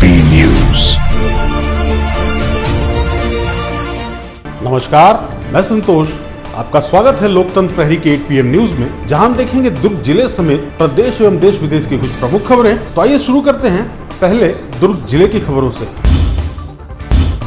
AP news. नमस्कार, मैं संतोष। आपका स्वागत है लोकतंत्र प्रहरी के 8 PM न्यूज में, जहां हम देखेंगे दुर्ग जिले समेत प्रदेश एवं देश विदेश की कुछ प्रमुख खबरें। तो आइए शुरू करते हैं पहले दुर्ग जिले की खबरों से।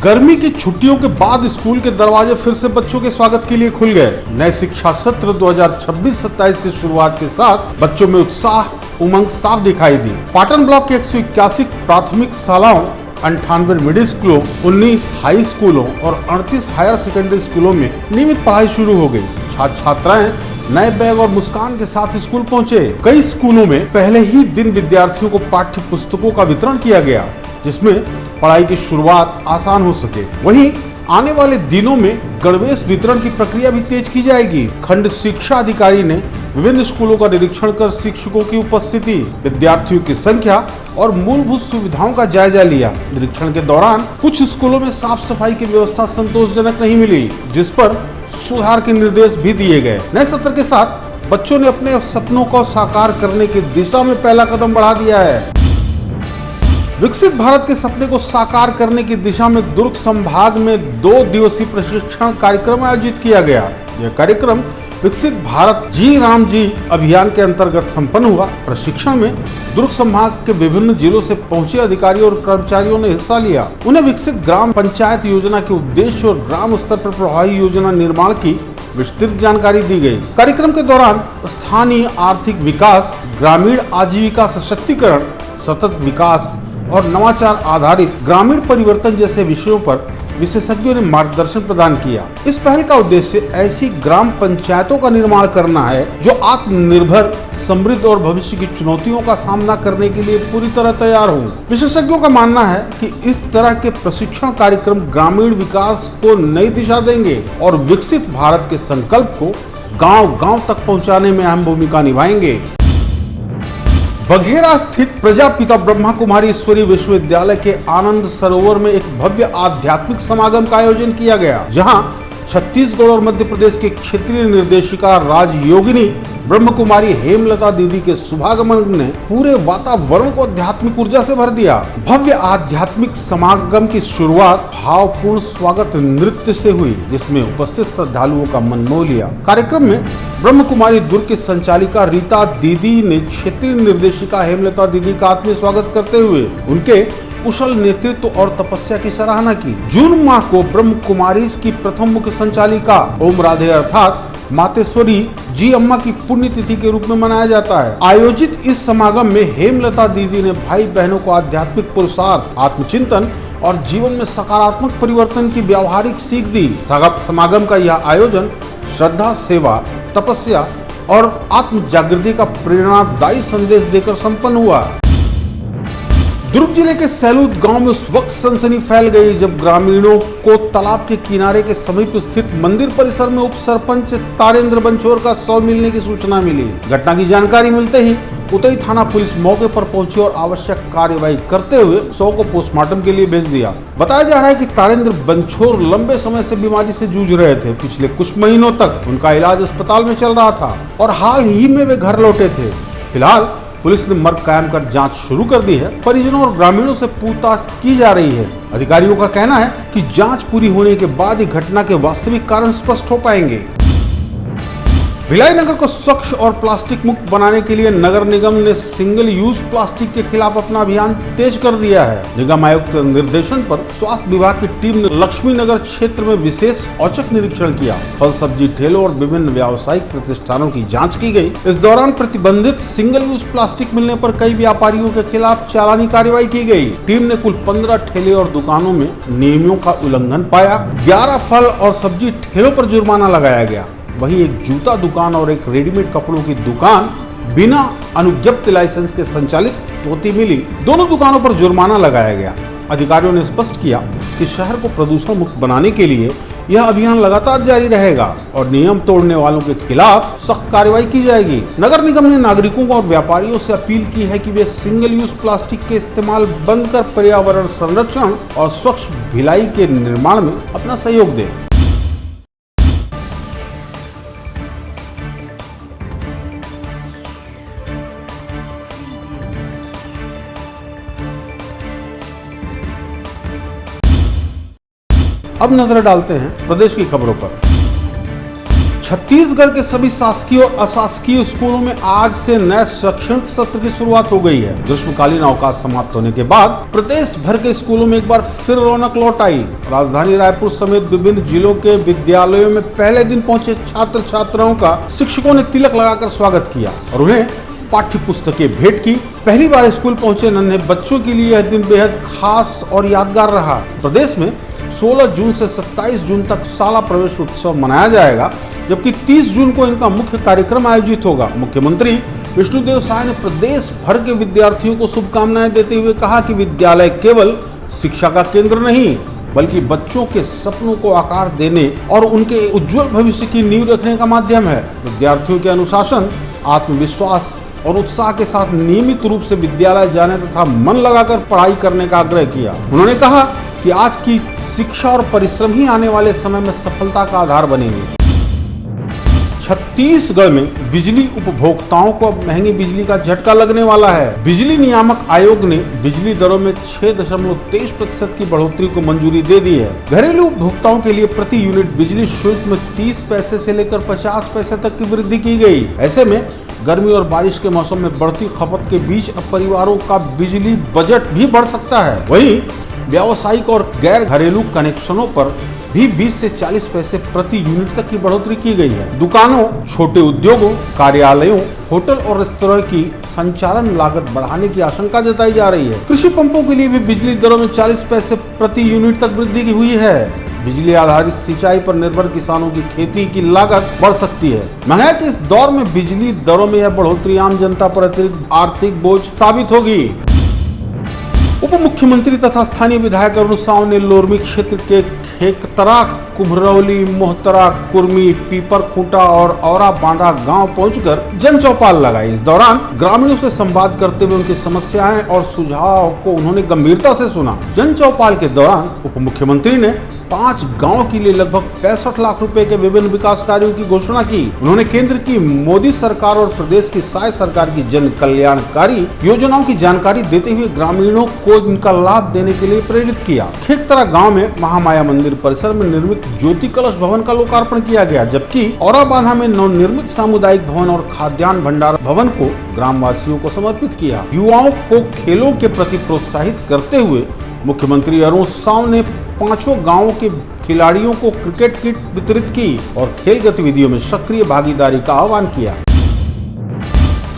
गर्मी की छुट्टियों के बाद स्कूल के दरवाजे फिर से बच्चों के स्वागत के लिए खुल गए। नए शिक्षा सत्र 2026-27 की शुरुआत के साथ बच्चों में उत्साह उमंग साफ दिखाई दी। पाटन ब्लॉक के 181 प्राथमिक शालाओं, 98 मिडिल स्कूलों, 19 हाई स्कूलों और 38 हायर सेकेंडरी स्कूलों में नियमित पढ़ाई शुरू हो गई। छात्र छात्राएं नए बैग और मुस्कान के साथ स्कूल पहुंचे। कई स्कूलों में पहले ही दिन विद्यार्थियों को पाठ्य पुस्तकों का वितरण किया गया, जिसमें पढ़ाई की शुरुआत आसान हो सके। वहीं आने वाले दिनों में गणवेश वितरण की प्रक्रिया भी तेज की जाएगी। खंड शिक्षा अधिकारी ने विभिन्न स्कूलों का निरीक्षण कर शिक्षकों की उपस्थिति, विद्यार्थियों की संख्या और मूलभूत सुविधाओं का जायजा लिया। निरीक्षण के दौरान कुछ स्कूलों में साफ सफाई की व्यवस्था संतोषजनक नहीं मिली, जिस पर सुधार के निर्देश भी दिए गए। नए सत्र के साथ बच्चों ने अपने सपनों को साकार करने की दिशा में पहला कदम बढ़ा दिया है। विकसित भारत के सपने को साकार करने की दिशा में दुर्ग संभाग में 2 दिवसीय प्रशिक्षण कार्यक्रम आयोजित किया गया। यह कार्यक्रम विकसित भारत जी राम जी अभियान के अंतर्गत संपन्न हुआ। प्रशिक्षण में दुर्ग संभाग के विभिन्न जिलों से पहुंचे अधिकारियों और कर्मचारियों ने हिस्सा लिया। उन्हें विकसित ग्राम पंचायत योजना के उद्देश्य और ग्राम स्तर पर प्रभावी योजना निर्माण की विस्तृत जानकारी दी गई। कार्यक्रम के दौरान स्थानीय आर्थिक विकास, ग्रामीण आजीविका सशक्तिकरण, सतत विकास और नवाचार आधारित ग्रामीण परिवर्तन जैसे विषयों पर विशेषज्ञों ने मार्गदर्शन प्रदान किया। इस पहल का उद्देश्य ऐसी ग्राम पंचायतों का निर्माण करना है जो आत्मनिर्भर, समृद्ध और भविष्य की चुनौतियों का सामना करने के लिए पूरी तरह तैयार हों। विशेषज्ञों का मानना है कि इस तरह के प्रशिक्षण कार्यक्रम ग्रामीण विकास को नई दिशा देंगे और विकसित भारत के संकल्प को गांव-गांव तक पहुंचाने में अहम भूमिका निभाएंगे। बघेरा स्थित प्रजापिता ब्रह्मा कुमारी ईश्वरीय विश्वविद्यालय के आनंद सरोवर में एक भव्य आध्यात्मिक समागम का आयोजन किया गया, जहां छत्तीसगढ़ और मध्य प्रदेश के क्षेत्रीय निर्देशिका राजयोगिनी ब्रह्म कुमारी हेमलता दीदी के शुभागमन ने पूरे वातावरण को आध्यात्मिक ऊर्जा से भर दिया। भव्य आध्यात्मिक समागम की शुरुआत भावपूर्ण स्वागत नृत्य से हुई, जिसमें उपस्थित श्रद्धालुओं का मन मोह लिया। कार्यक्रम में ब्रह्म कुमारी दुर्ग की संचालिका रीता दीदी ने क्षेत्रीय निर्देशिका हेमलता दीदी का आत्मीय स्वागत करते हुए उनके कुशल नेतृत्व और तपस्या की सराहना की। जून माह को ब्रह्म कुमारी की प्रथम मुख्य संचालिका ओम राधे अर्थात मातेश्वरी जी अम्मा की पुण्यतिथि के रूप में मनाया जाता है। आयोजित इस समागम में हेमलता दीदी ने भाई बहनों को आध्यात्मिक पुरुषार्थ, आत्मचिंतन और जीवन में सकारात्मक परिवर्तन की व्यावहारिक सीख दी। समागम का यह आयोजन श्रद्धा, सेवा, तपस्या और आत्म जागृति का प्रेरणादायी संदेश देकर संपन्न हुआ। दुर्ग जिले के सैलूद गांव में उस वक्त सनसनी फैल गई जब ग्रामीणों को तालाब के किनारे के समीप स्थित मंदिर परिसर में उप सरपंच तारेंद्र बंछोर का शव मिलने की सूचना मिली। घटना की जानकारी मिलते ही उतई थाना पुलिस मौके पर पहुंची और आवश्यक कार्यवाही करते हुए शव को पोस्टमार्टम के लिए भेज दिया। बताया जा रहा है कि तारेंद्र बंछोर लंबे समय से बीमारी से जूझ रहे थे। पिछले कुछ महीनों तक उनका इलाज अस्पताल में चल रहा था और हाल ही में वे घर लौटे थे। फिलहाल पुलिस ने मर्ग कायम कर जांच शुरू कर दी है। परिजनों और ग्रामीणों से पूछताछ की जा रही है। अधिकारियों का कहना है कि जांच पूरी होने के बाद ही घटना के वास्तविक कारण स्पष्ट हो पाएंगे। भिलाई नगर को स्वच्छ और प्लास्टिक मुक्त बनाने के लिए नगर निगम ने सिंगल यूज प्लास्टिक के खिलाफ अपना अभियान तेज कर दिया है। निगम आयुक्त के निर्देशन पर स्वास्थ्य विभाग की टीम ने लक्ष्मी नगर क्षेत्र में विशेष औचक निरीक्षण किया। फल सब्जी ठेलों और विभिन्न व्यावसायिक प्रतिष्ठानों की जांच की गई। इस दौरान प्रतिबंधित सिंगल यूज प्लास्टिक मिलने पर कई व्यापारियों के खिलाफ चालानी कार्रवाई की गई। टीम ने कुल 15 ठेले और दुकानों में नियमों का उल्लंघन पाया। 11 फल और सब्जी ठेलों पर जुर्माना लगाया गया। वहीं एक जूता दुकान और एक रेडीमेड कपड़ों की दुकान बिना अनुज्ञप्त लाइसेंस के संचालित होती मिली। दोनों दुकानों पर जुर्माना लगाया गया। अधिकारियों ने स्पष्ट किया कि शहर को प्रदूषण मुक्त बनाने के लिए यह अभियान लगातार जारी रहेगा और नियम तोड़ने वालों के खिलाफ सख्त कार्रवाई की जाएगी। नगर निगम ने नागरिकों और व्यापारियों से अपील की है कि वे सिंगल यूज प्लास्टिक के इस्तेमाल बंद कर पर्यावरण संरक्षण और स्वच्छ भिलाई के निर्माण में अपना सहयोग दें। अब नजर डालते हैं प्रदेश की खबरों पर। छत्तीसगढ़ के सभी शासकीय और अशासकीय स्कूलों में आज से नए शैक्षणिक सत्र की शुरुआत हो गई है। ग्रीष्मकालीन अवकाश समाप्त होने के बाद प्रदेश भर के स्कूलों में एक बार फिर रौनक लौट आई। राजधानी रायपुर समेत विभिन्न जिलों के विद्यालयों में पहले दिन पहुंचे छात्र छात्राओं का शिक्षकों ने तिलक लगाकर स्वागत किया और उन्हें पाठ्य पुस्तकें भेंट की। पहली बार स्कूल पहुंचे नन्हे बच्चों के लिए यह दिन बेहद खास और यादगार रहा। प्रदेश में 16 जून से 27 जून तक शाला प्रवेश उत्सव मनाया जाएगा, जबकि 30 जून को इनका मुख्य कार्यक्रम आयोजित होगा। मुख्यमंत्री विष्णुदेव साय ने प्रदेश भर के विद्यार्थियों को शुभकामनाएं देते हुए कहा कि विद्यालय केवल शिक्षा का केंद्र नहीं, बल्कि बच्चों के सपनों को आकार देने और उनके उज्जवल भविष्य की नींव रखने का माध्यम है। विद्यार्थियों के अनुशासन, आत्मविश्वास और उत्साह के साथ नियमित रूप से विद्यालय जाने तथा मन लगाकर पढ़ाई करने का आग्रह किया। उन्होंने कहा कि आज की शिक्षा और परिश्रम ही आने वाले समय में सफलता का आधार बनेंगे। छत्तीसगढ़ में बिजली उपभोक्ताओं को अब महंगी बिजली का झटका लगने वाला है। बिजली नियामक आयोग ने बिजली दरों में 6.23% की बढ़ोतरी को मंजूरी दे दी है। घरेलू उपभोक्ताओं के लिए प्रति यूनिट बिजली शुल्क में 30 पैसे से लेकर 50 पैसे तक की वृद्धि की गई। ऐसे में गर्मी और बारिश के मौसम में बढ़ती खपत के बीच अब परिवारों का बिजली बजट भी बढ़ सकता है। वहीं व्यावसायिक और गैर घरेलू कनेक्शनों पर भी 20 से 40 पैसे प्रति यूनिट तक की बढ़ोतरी की गई है। दुकानों, छोटे उद्योगों, कार्यालयों, होटल और रेस्तरां की संचालन लागत बढ़ाने की आशंका जताई जा रही है। कृषि पंपों के लिए भी बिजली दरों में 40 पैसे प्रति यूनिट तक वृद्धि की हुई है। बिजली आधारित सिंचाई पर निर्भर किसानों की खेती की लागत बढ़ सकती है। महंगाई के इस दौर में बिजली दरों में यह बढ़ोतरी आम जनता पर अतिरिक्त आर्थिक बोझ साबित होगी। उप मुख्यमंत्री तथा स्थानीय विधायक अरुण साव ने लोरमी क्षेत्र के खेकतरा, कुम्हरौली, मोहतरा, कुर्मी, पीपर खूंटा और औरा बांधा गांव पहुंचकर जन चौपाल लगाई। इस दौरान ग्रामीणों से संवाद करते हुए उनकी समस्याएं और सुझाव को उन्होंने गंभीरता से सुना। जन चौपाल के दौरान उप मुख्यमंत्री ने 5 गांव के लिए लगभग 65 लाख रुपए के विभिन्न विकास कार्यों की घोषणा की। उन्होंने केंद्र की मोदी सरकार और प्रदेश की साय सरकार की जन कल्याणकारी योजनाओं की जानकारी देते हुए ग्रामीणों को इनका लाभ देने के लिए प्रेरित किया। खेतरा गांव में महामाया मंदिर परिसर में निर्मित ज्योति कलश भवन का लोकार्पण किया गया, जबकि औराबांधा में नवनिर्मित सामुदायिक भवन और खाद्यान्न भंडार भवन को ग्रामवासियों को समर्पित किया। युवाओं को खेलों के प्रति प्रोत्साहित करते हुए मुख्यमंत्री अरुण साव ने 5 गांवों के खिलाड़ियों को क्रिकेट किट वितरित की और खेल गतिविधियों में सक्रिय भागीदारी का आह्वान किया।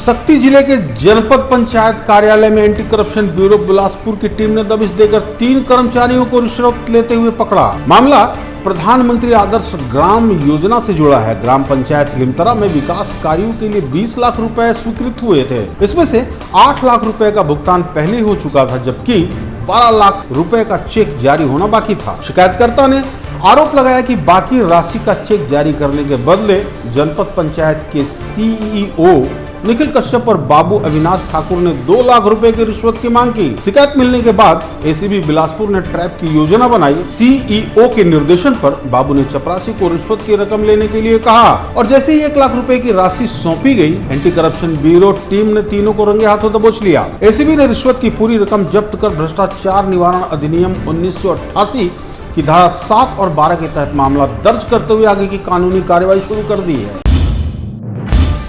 शक्ति जिले के जनपद पंचायत कार्यालय में एंटी करप्शन ब्यूरो बिलासपुर की टीम ने दबिश देकर 3 कर्मचारियों को रिश्वत लेते हुए पकड़ा। मामला प्रधानमंत्री आदर्श ग्राम योजना से जुड़ा है। ग्राम पंचायत लिमतरा में विकास कार्यों के लिए 20 लाख रुपए स्वीकृत हुए थे। इसमें से 8 लाख रुपए का भुगतान पहले हो चुका था, जबकि 12 लाख रुपए का चेक जारी होना बाकी था। शिकायतकर्ता ने आरोप लगाया कि बाकी राशि का चेक जारी करने के बदले जनपद पंचायत के सीईओ निखिल कश्यप और बाबू अविनाश ठाकुर ने 2 लाख रुपए की रिश्वत की मांग की। शिकायत मिलने के बाद एसीबी बिलासपुर ने ट्रैप की योजना बनाई। सीईओ के निर्देशन पर बाबू ने चपरासी को रिश्वत की रकम लेने के लिए कहा और जैसे ही 1 लाख रुपए की राशि सौंपी गई, एंटी करप्शन ब्यूरो टीम ने तीनों को रंगे हाथों दबोच लिया। एसीबी ने रिश्वत की पूरी रकम जब्त कर भ्रष्टाचार निवारण अधिनियम 1988 की धारा 7 और 12 के तहत मामला दर्ज करते हुए आगे की कानूनी कार्रवाई शुरू कर दी है।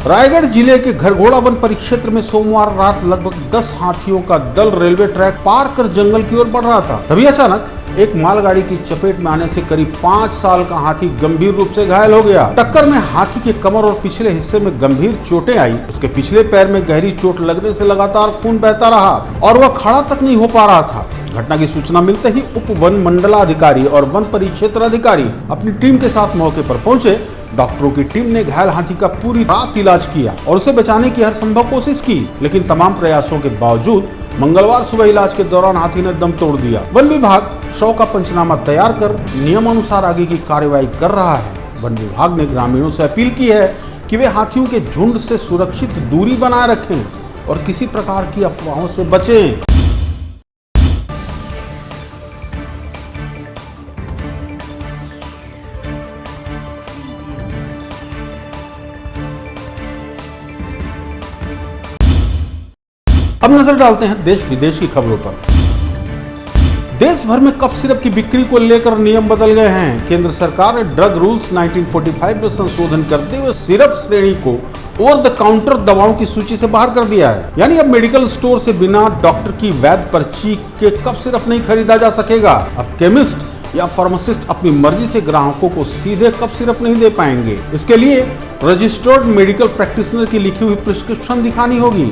रायगढ़ जिले के घरघोड़ा वन परिक्षेत्र में सोमवार रात लगभग 10 हाथियों का दल रेलवे ट्रैक पार कर जंगल की ओर बढ़ रहा था। तभी अचानक एक मालगाड़ी की चपेट में आने से करीब 5 साल का हाथी गंभीर रूप से घायल हो गया। टक्कर में हाथी के कमर और पिछले हिस्से में गंभीर चोटें आई। उसके पिछले पैर में गहरी चोट लगने से लगातार खून बहता रहा और वह खड़ा तक नहीं हो पा रहा था। घटना की सूचना मिलते ही उप वन मंडलाधिकारी और वन परिक्षेत्र अधिकारी अपनी टीम के साथ मौके पर पहुंचे। डॉक्टरों की टीम ने घायल हाथी का पूरी रात इलाज किया और उसे बचाने की हर संभव कोशिश की, लेकिन तमाम प्रयासों के बावजूद मंगलवार सुबह इलाज के दौरान हाथी ने दम तोड़ दिया। वन विभाग शव का पंचनामा तैयार कर नियमानुसार आगे की कार्रवाई कर रहा है। वन विभाग ने ग्रामीणों से अपील की है कि वे हाथियों के झुंड से सुरक्षित दूरी बनाए रखें और किसी प्रकार की अफवाहों से बचें। अब नजर डालते हैं देश विदेश की खबरों पर। देश भर में कफ सिरप की बिक्री को लेकर नियम बदल गए हैं। केंद्र सरकार ने ड्रग रूल्स 1945 में संशोधन करते हुए सिरप श्रेणी को ओवर द काउंटर दवाओं की सूची से बाहर कर दिया है। यानी अब मेडिकल स्टोर से बिना डॉक्टर की वैध पर्ची के कफ सिरप नहीं खरीदा जा सकेगा। अब केमिस्ट या फार्मासिस्ट अपनी मर्जी से ग्राहकों को सीधे कफ सिरप नहीं दे पाएंगे। इसके लिए रजिस्टर्ड मेडिकल प्रैक्टिशनर की लिखी हुई प्रिस्क्रिप्शन दिखानी होगी।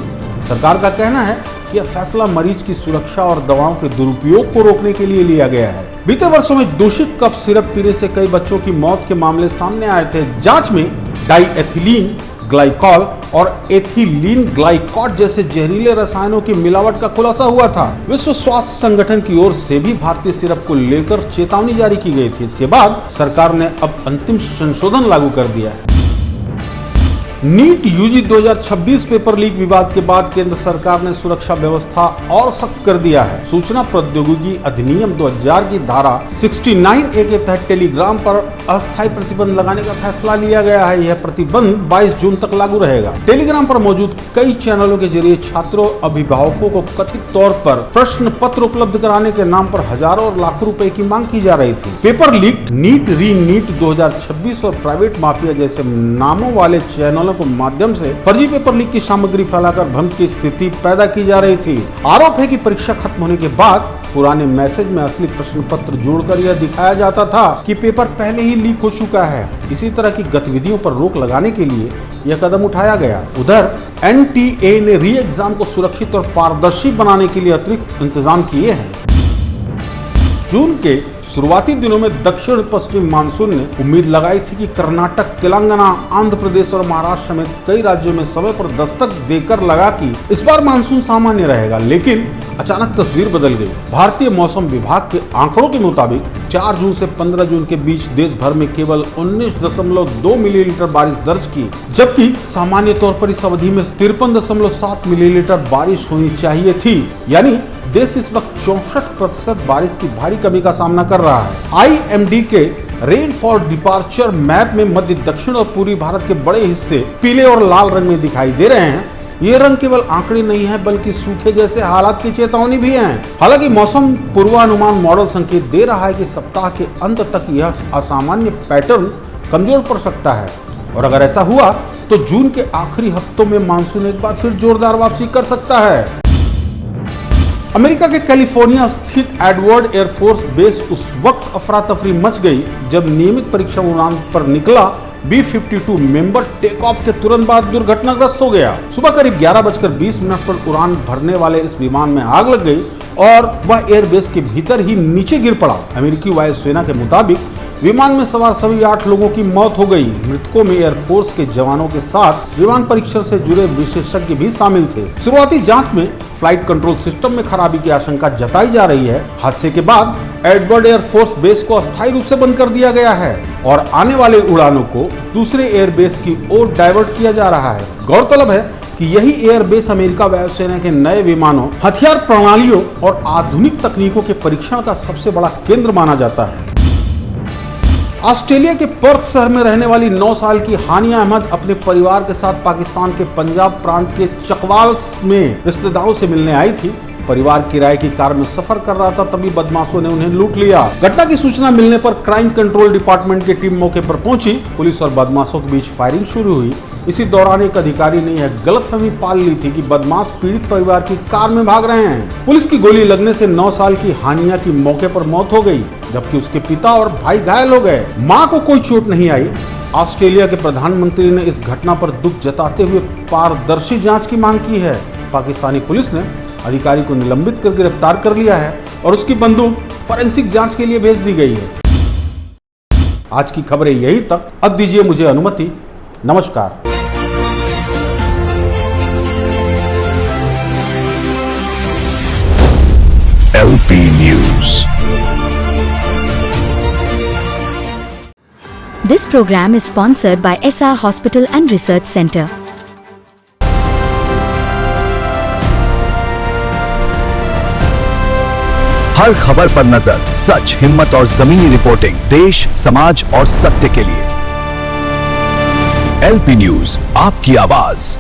सरकार का कहना है कि यह फैसला मरीज की सुरक्षा और दवाओं के दुरुपयोग को रोकने के लिए लिया गया है। बीते वर्षों में दूषित कफ सिरप पीने से कई बच्चों की मौत के मामले सामने आए थे। जांच में डाईएथिलीन ग्लाइकॉल और एथिलीन ग्लाइकॉड जैसे जहरीले रसायनों की मिलावट का खुलासा हुआ था। विश्व स्वास्थ्य संगठन की ओर से भी भारतीय सिरप को लेकर चेतावनी जारी की गई थी। इसके बाद सरकार ने अब अंतिम संशोधन लागू कर दिया है। नीट यूजी 2026 पेपर लीक विवाद के बाद केंद्र सरकार ने सुरक्षा व्यवस्था और सख्त कर दिया है। सूचना प्रौद्योगिकी अधिनियम 2000 की धारा 69A के तहत टेलीग्राम पर अस्थायी प्रतिबंध लगाने का फैसला लिया गया है। यह प्रतिबंध 22 जून तक लागू रहेगा। टेलीग्राम पर मौजूद कई चैनलों के जरिए छात्रों अभिभावकों को कथित तौर पर प्रश्न पत्र उपलब्ध कराने के नाम पर हजारों और लाखों रुपए की मांग की जा रही थी। पेपर लीक, नीट री नीट 2026 और प्राइवेट माफिया जैसे नामों वाले चैनल के माध्यम से फर्जी पेपर लीक की सामग्री फैलाकर भ्रम की स्थिति पैदा की जा रही थी। आरोप है कि परीक्षा खत्म होने के बाद पुराने मैसेज में असली प्रश्न पत्र जोड़कर यह दिखाया जाता था कि पेपर पहले ही लीक हो चुका है। इसी तरह की गतिविधियों पर रोक लगाने के लिए यह कदम उठाया गया। उधर NTA ने री एग्जाम को सुरक्षित और पारदर्शी बनाने के लिए अतिरिक्त इंतजाम किए हैं। जून के शुरुआती दिनों में दक्षिण पश्चिम मानसून ने उम्मीद लगाई थी कि कर्नाटक, तेलंगाना, आंध्र प्रदेश और महाराष्ट्र समेत कई राज्यों में समय पर दस्तक देकर लगा कि इस बार मानसून सामान्य रहेगा, लेकिन अचानक तस्वीर बदल गई। भारतीय मौसम विभाग के आंकड़ों के मुताबिक 4 जून से 15 जून के बीच देश भर में केवल 19.2 मिलीलीटर बारिश दर्ज की, जबकि सामान्य तौर पर इस अवधि में 53.7 मिलीलीटर बारिश होनी चाहिए थी। यानी देश इस वक्त 64% बारिश की भारी कमी का सामना कर रहा है। IMD के रेनफॉल डिपार्चर मैप में मध्य, दक्षिण और पूर्वी भारत के बड़े हिस्से पीले और लाल रंग में दिखाई दे रहे हैं। ये रंग केवल आंकड़े नहीं है बल्कि सूखे जैसे हालात की चेतावनी भी है। हालांकि मौसम पूर्वानुमान मॉडल संकेत दे रहा है कि सप्ताह के अंत तक यह असामान्य पैटर्न कमजोर पड़ सकता है और अगर ऐसा हुआ तो जून के आखिरी हफ्तों में मानसून एक बार फिर जोरदार वापसी कर सकता है। अमेरिका के कैलिफोर्निया स्थित एडवर्ड एयरफोर्स बेस उस वक्त अफरा तफरी मच गई जब नियमित परीक्षा उड़ान पर निकला B-52 मेंबर टेक ऑफ के तुरंत बाद दुर्घटनाग्रस्त हो गया। सुबह करीब 11:20 पर उड़ान भरने वाले इस विमान में आग लग गई और वह एयरबेस के भीतर ही नीचे गिर पड़ा। अमेरिकी वायुसेना के मुताबिक विमान में सवार सभी 8 लोगों की मौत हो गई। मृतकों में एयरफोर्स के जवानों के साथ विमान परीक्षण से जुड़े विशेषज्ञ भी शामिल थे। शुरुआती जांच में फ्लाइट कंट्रोल सिस्टम में खराबी की आशंका जताई जा रही है। हादसे के बाद एडवर्ड एयरफोर्स बेस को अस्थायी रूप से बंद कर दिया गया है और आने वाले उड़ानों को दूसरे एयरबेस की ओर डाइवर्ट किया जा रहा है। गौरतलब है कि यही एयरबेस अमेरिका वायुसेना के नए विमानों, हथियार प्रणालियों और आधुनिक तकनीकों के परीक्षण का सबसे बड़ा केंद्र माना जाता है। ऑस्ट्रेलिया के पर्थ शहर में रहने वाली 9 साल की हानिया अहमद अपने परिवार के साथ पाकिस्तान के पंजाब प्रांत के चकवाल में रिश्तेदारों से मिलने आई थी। परिवार किराए की कार में सफर कर रहा था, तभी बदमाशों ने उन्हें लूट लिया। घटना की सूचना मिलने पर क्राइम कंट्रोल डिपार्टमेंट की टीम मौके पर पहुंची। पुलिस और बदमाशों के बीच फायरिंग शुरू हुई। इसी दौरान एक अधिकारी ने यह गलतफहमी पाल ली थी कि बदमाश पीड़ित परिवार की कार में भाग रहे हैं। पुलिस की गोली लगने से 9 साल की हानिया की मौके पर मौत हो गई, जबकि उसके पिता और भाई घायल हो गए। मां को कोई चोट नहीं आई। ऑस्ट्रेलिया के प्रधानमंत्री ने इस घटना पर दुख जताते हुए पारदर्शी जांच की मांग की है। पाकिस्तानी पुलिस ने अधिकारी को निलंबित कर गिरफ्तार कर लिया है और उसकी बंदूक फॉरेंसिक जांच के लिए भेज दी गई है। आज की खबरें यही तक। अब दीजिए मुझे अनुमति। नमस्कार। LP News. This program is sponsored by SR Hospital and Research Center. हर खबर पर नजर, सच, हिम्मत और जमीनी रिपोर्टिंग, देश, समाज और सत्य के लिए। LP न्यूज, आपकी आवाज।